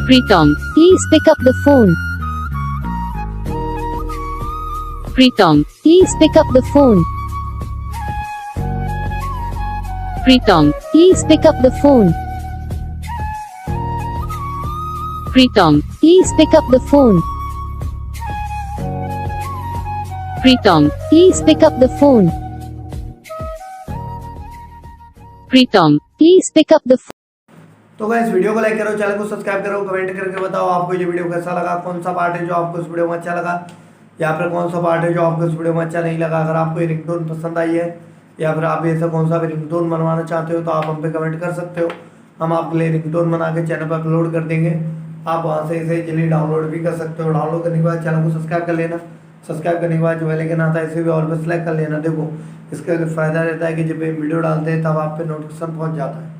Pritam, please pick up the phone. Pritam, please pick up the phone. Pritam, please pick up the phone. Pritam, please pick up the phone. Pritam, please pick up the phone. Pritam, please pick up the phone. तो guys video को like करो, channel को subscribe करो, comment करके बताओ आपको ये video कैसा लगा, कौन सा पार्ट है जो आपको इस वीडियो में अच्छा लगा या फिर कौन सा पार्ट है जो आपको इस वीडियो में अच्छा नहीं लगा। अगर आपको ये रिंगटोन पसंद आई है या फिर आप ऐसा कौन सा भी रिंगटोन बनवाना चाहते हो तो आप हम पे कमेंट कर सकते हो। हम आपके लिए रिंगटोन बना के चैनल पर अपलोड कर देंगे। आप वहाँ से इसे इजीली डाउनलोड भी कर सकते हो। डाउनलोड करने के बाद चैनल को सब्सक्राइब कर लेना। सब्सक्राइब करने के बाद जो बेल आइकन आता है इसे भी ऑल पे सेलेक्ट कर लेना। देखो इसका फ़ायदा रहता है कि जब वीडियो डालते हैं तब आप पे नोटिफिकेशन पहुँच जाता है।